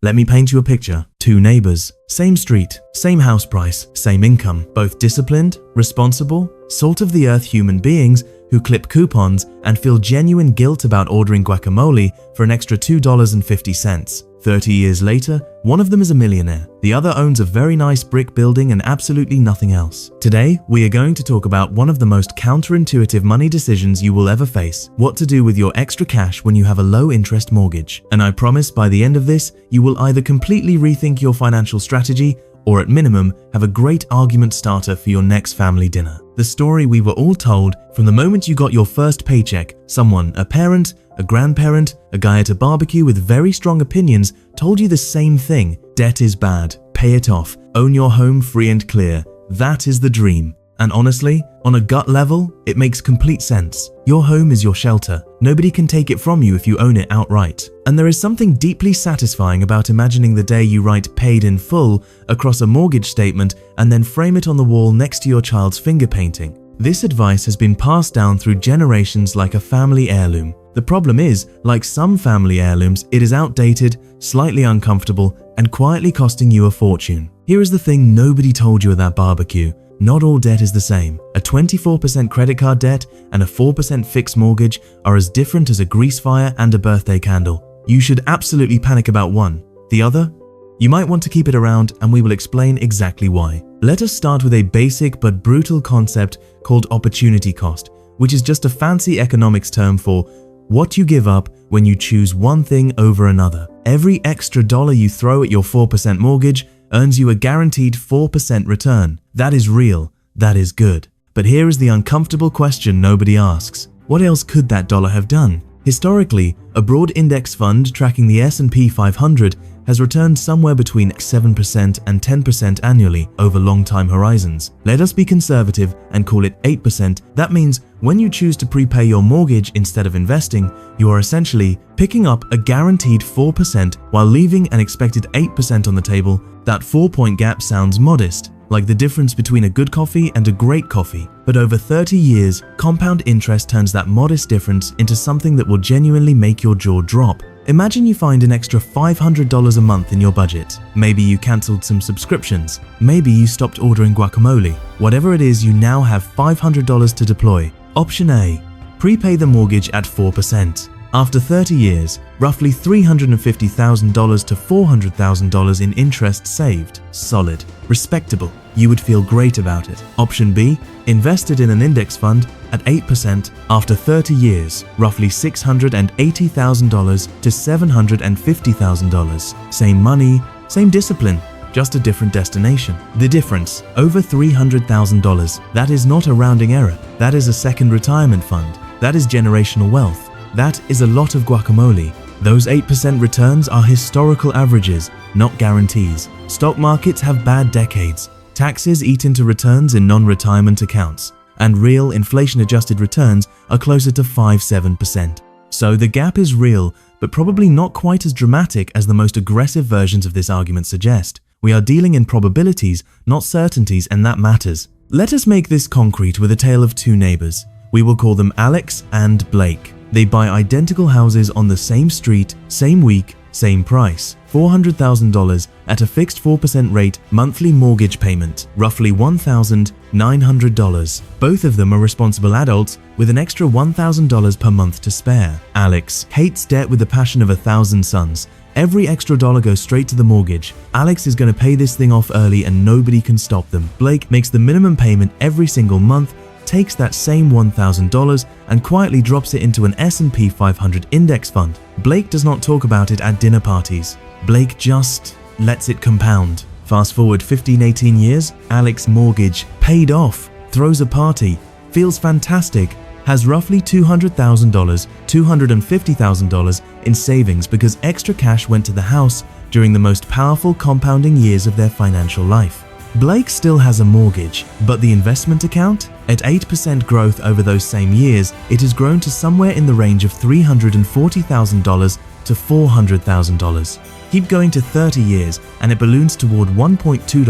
Let me paint you a picture. Two neighbors, same street, same house price, same income, both disciplined, responsible, salt-of-the-earth human beings who clip coupons and feel genuine guilt about ordering guacamole for an extra $2.50. 30 years later, one of them is a millionaire. The other owns a very nice brick building and absolutely nothing else. Today, we are going to talk about one of the most counterintuitive money decisions you will ever face: what to do with your extra cash when you have a low-interest mortgage. And I promise by the end of this, you will either completely rethink your financial strategy or at minimum, have a great argument starter for your next family dinner. The story we were all told from the moment you got your first paycheck. Someone, a parent, a grandparent, a guy at a barbecue with very strong opinions told you the same thing. Debt is bad. Pay it off. Own your home free and clear. That is the dream. And honestly, on a gut level, it makes complete sense. Your home is your shelter. Nobody can take it from you if you own it outright. And there is something deeply satisfying about imagining the day you write "paid in full" across a mortgage statement and then frame it on the wall next to your child's finger painting. This advice has been passed down through generations like a family heirloom. The problem is, like some family heirlooms, it is outdated, slightly uncomfortable, and quietly costing you a fortune. Here is the thing nobody told you at that barbecue. Not all debt is the same. A 24% credit card debt and a 4% fixed mortgage are as different as a grease fire and a birthday candle. You should absolutely panic about one. The other? You might want to keep it around, and we will explain exactly why. Let us start with a basic but brutal concept called opportunity cost, which is just a fancy economics term for what you give up when you choose one thing over another. Every extra dollar you throw at your 4% mortgage earns you a guaranteed 4% return. That is real. That is good. But here is the uncomfortable question nobody asks. What else could that dollar have done? Historically, a broad index fund tracking the S&P 500 has returned somewhere between 7% and 10% annually over long time horizons. Let us be conservative and call it 8%. That means when you choose to prepay your mortgage instead of investing, you are essentially picking up a guaranteed 4% while leaving an expected 8% on the table. That 4-point gap sounds modest, like the difference between a good coffee and a great coffee. But over 30 years, compound interest turns that modest difference into something that will genuinely make your jaw drop. Imagine you find an extra $500 a month in your budget. Maybe you cancelled some subscriptions. Maybe you stopped ordering guacamole. Whatever it is, you now have $500 to deploy. Option A: prepay the mortgage at 4%. After 30 years, roughly $350,000 to $400,000 in interest saved. Solid. Respectable. You would feel great about it. Option B: invested in an index fund at 8%. After 30 years, roughly $680,000 to $750,000. Same money, same discipline, just a different destination. The difference, over $300,000. That is not a rounding error. That is a second retirement fund. That is generational wealth. That is a lot of guacamole. Those 8% returns are historical averages, not guarantees. Stock markets have bad decades. Taxes eat into returns in non-retirement accounts, and real inflation-adjusted returns are closer to 5–7%. So the gap is real, but probably not quite as dramatic as the most aggressive versions of this argument suggest. We are dealing in probabilities, not certainties, and that matters. Let us make this concrete with a tale of two neighbors. We will call them Alex and Blake. They buy identical houses on the same street, same week, same price. $400,000 at a fixed 4% rate monthly mortgage payment, roughly $1,900. Both of them are responsible adults with an extra $1,000 per month to spare. Alex hates debt with the passion of 1,000 suns. Every extra dollar goes straight to the mortgage. Alex is going to pay this thing off early and nobody can stop them. Blake makes the minimum payment every single month, takes that same $1,000 and quietly drops it into an S&P 500 index fund. Blake does not talk about it at dinner parties. Blake just lets it compound. Fast forward 15–18 years, Alex's mortgage paid off, throws a party, feels fantastic, has roughly $200,000, $250,000 in savings because extra cash went to the house during the most powerful compounding years of their financial life. Blake still has a mortgage, but the investment account? At 8% growth over those same years, it has grown to somewhere in the range of $340,000 to $400,000. Keep going to 30 years and it balloons toward $1.2 to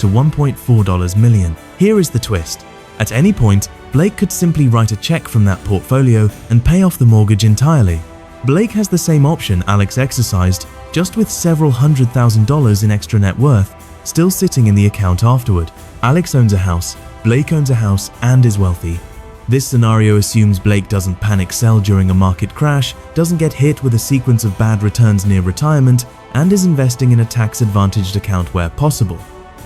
$1.4 million. Here is the twist. At any point, Blake could simply write a check from that portfolio and pay off the mortgage entirely. Blake has the same option Alex exercised, just with several $100,000 in extra net worth still sitting in the account afterward. Alex owns a house, Blake owns a house and is wealthy. This scenario assumes Blake doesn't panic sell during a market crash, doesn't get hit with a sequence of bad returns near retirement, and is investing in a tax-advantaged account where possible.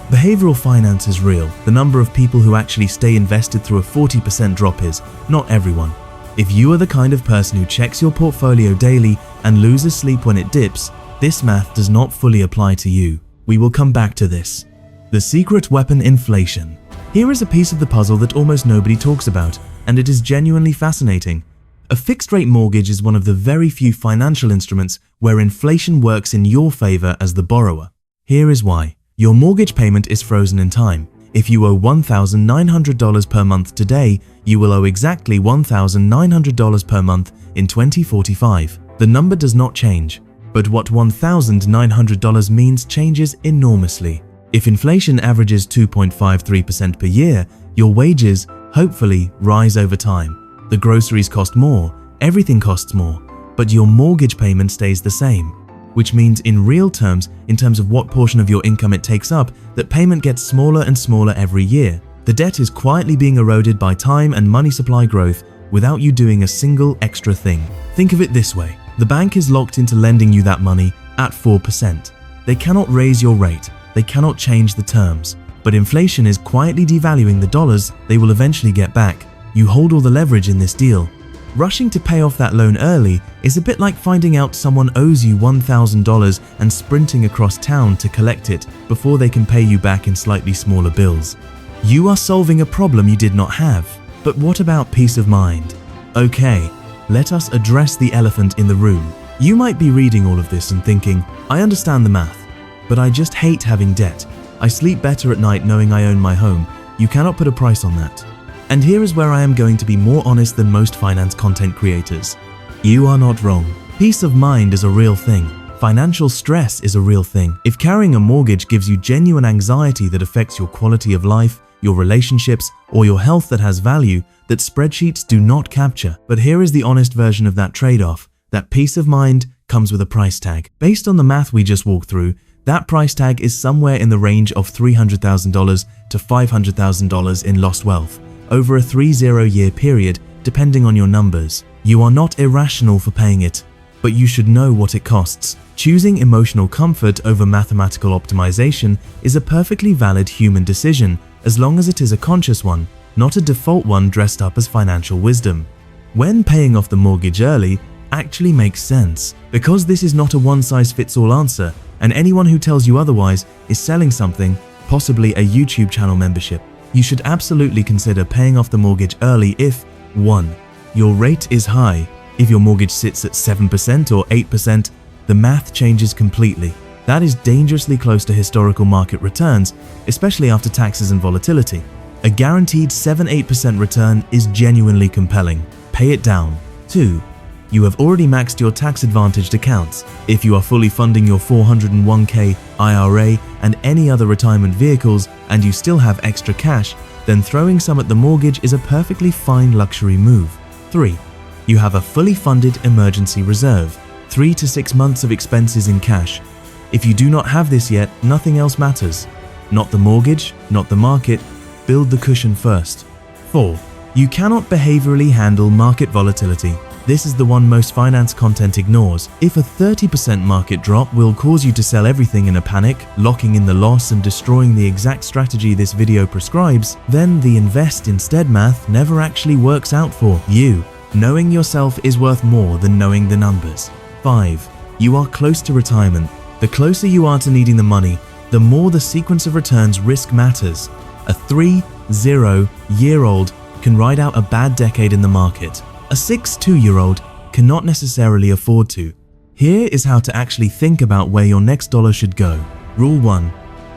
Behavioral finance is real. The number of people who actually stay invested through a 40% drop is not everyone. If you are the kind of person who checks your portfolio daily and loses sleep when it dips, this math does not fully apply to you. We will come back to this. The secret weapon: inflation. Here is a piece of the puzzle that almost nobody talks about, and it is genuinely fascinating. A fixed-rate mortgage is one of the very few financial instruments where inflation works in your favor as the borrower. Here is why. Your mortgage payment is frozen in time. If you owe $1,900 per month today, you will owe exactly $1,900 per month in 2045. The number does not change, but what $1,900 means changes enormously. If inflation averages 2.53% per year, your wages, hopefully, rise over time. The groceries cost more, everything costs more, but your mortgage payment stays the same, which means in real terms, in terms of what portion of your income it takes up, that payment gets smaller and smaller every year. The debt is quietly being eroded by time and money supply growth without you doing a single extra thing. Think of it this way. The bank is locked into lending you that money at 4%. They cannot raise your rate. They cannot change the terms. But inflation is quietly devaluing the dollars they will eventually get back. You hold all the leverage in this deal. Rushing to pay off that loan early is a bit like finding out someone owes you $1,000 and sprinting across town to collect it before they can pay you back in slightly smaller bills. You are solving a problem you did not have. But what about peace of mind? Okay, let us address the elephant in the room. You might be reading all of this and thinking, I understand the math, but I just hate having debt. I sleep better at night knowing I own my home. You cannot put a price on that. And here is where I am going to be more honest than most finance content creators. You are not wrong. Peace of mind is a real thing. Financial stress is a real thing. If carrying a mortgage gives you genuine anxiety that affects your quality of life, your relationships, or your health that has value that spreadsheets do not capture. But here is the honest version of that trade-off. That peace of mind comes with a price tag. Based on the math we just walked through, that price tag is somewhere in the range of $300,000 to $500,000 in lost wealth over a 30-year period, depending on your numbers. You are not irrational for paying it, but you should know what it costs. Choosing emotional comfort over mathematical optimization is a perfectly valid human decision, as long as it is a conscious one, not a default one dressed up as financial wisdom. When paying off the mortgage early actually makes sense, because this is not a one-size-fits-all answer, and anyone who tells you otherwise is selling something, possibly a YouTube channel membership. You should absolutely consider paying off the mortgage early if 1. Your rate is high. If your mortgage sits at 7% or 8%, the math changes completely. That is dangerously close to historical market returns, especially after taxes and volatility. A guaranteed 7-8% return is genuinely compelling. Pay it down. 2. You have already maxed your tax-advantaged accounts. If you are fully funding your 401k, IRA, and any other retirement vehicles, and you still have extra cash, then throwing some at the mortgage is a perfectly fine luxury move. 3. You have a fully funded emergency reserve, 3 to 6 months of expenses in cash. If you do not have this yet, nothing else matters. Not the mortgage, not the market. Build the cushion first. 4. You cannot behaviorally handle market volatility. This is the one most finance content ignores. If a 30% market drop will cause you to sell everything in a panic, locking in the loss and destroying the exact strategy this video prescribes, then the invest instead math never actually works out for you. Knowing yourself is worth more than knowing the numbers. 5. You are close to retirement. The closer you are to needing the money, the more the sequence of returns risk matters. A 3-0-year-old can ride out a bad decade in the market. A 6-2-year-old cannot necessarily afford to. Here is how to actually think about where your next dollar should go. Rule 1.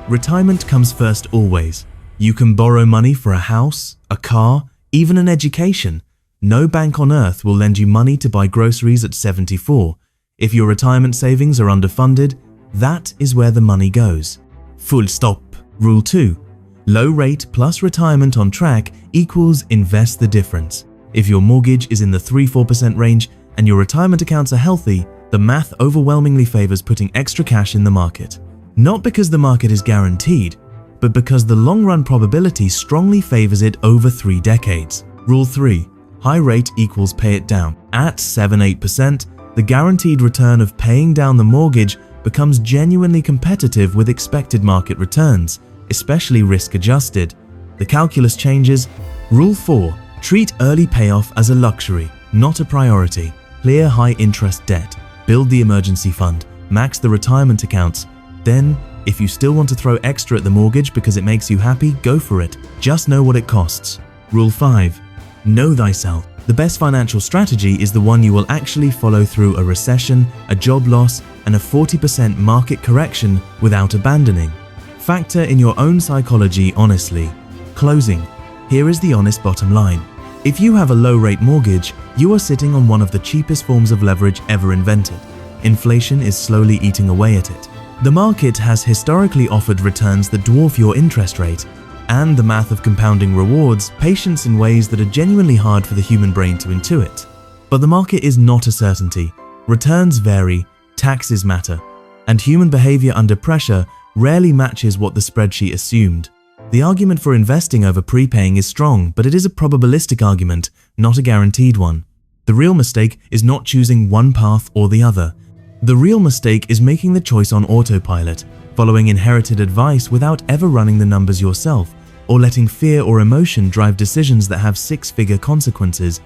Retirement comes first always. You can borrow money for a house, a car, even an education. No bank on earth will lend you money to buy groceries at 74. If your retirement savings are underfunded, that is where the money goes. Full stop. Rule 2. Low rate plus retirement on track equals invest the difference. If your mortgage is in the 3-4% range, and your retirement accounts are healthy, the math overwhelmingly favors putting extra cash in the market. Not because the market is guaranteed, but because the long-run probability strongly favors it over 3 decades. Rule 3. High rate equals pay it down. At 7-8%, the guaranteed return of paying down the mortgage becomes genuinely competitive with expected market returns, especially risk-adjusted. The calculus changes. Rule 4. Treat early payoff as a luxury, not a priority. Clear high-interest debt, build the emergency fund, max the retirement accounts. Then, if you still want to throw extra at the mortgage because it makes you happy, go for it. Just know what it costs. Rule 5. Know thyself. The best financial strategy is the one you will actually follow through a recession, a job loss, and a 40% market correction without abandoning. Factor in your own psychology honestly. Closing. Here is the honest bottom line. If you have a low-rate mortgage, you are sitting on one of the cheapest forms of leverage ever invented. Inflation is slowly eating away at it. The market has historically offered returns that dwarf your interest rate, and the math of compounding rewards patience in ways that are genuinely hard for the human brain to intuit. But the market is not a certainty. Returns vary, taxes matter, and human behavior under pressure rarely matches what the spreadsheet assumed. The argument for investing over prepaying is strong, but it is a probabilistic argument, not a guaranteed one. The real mistake is not choosing one path or the other. The real mistake is making the choice on autopilot, following inherited advice without ever running the numbers yourself, or letting fear or emotion drive decisions that have 6-figure consequences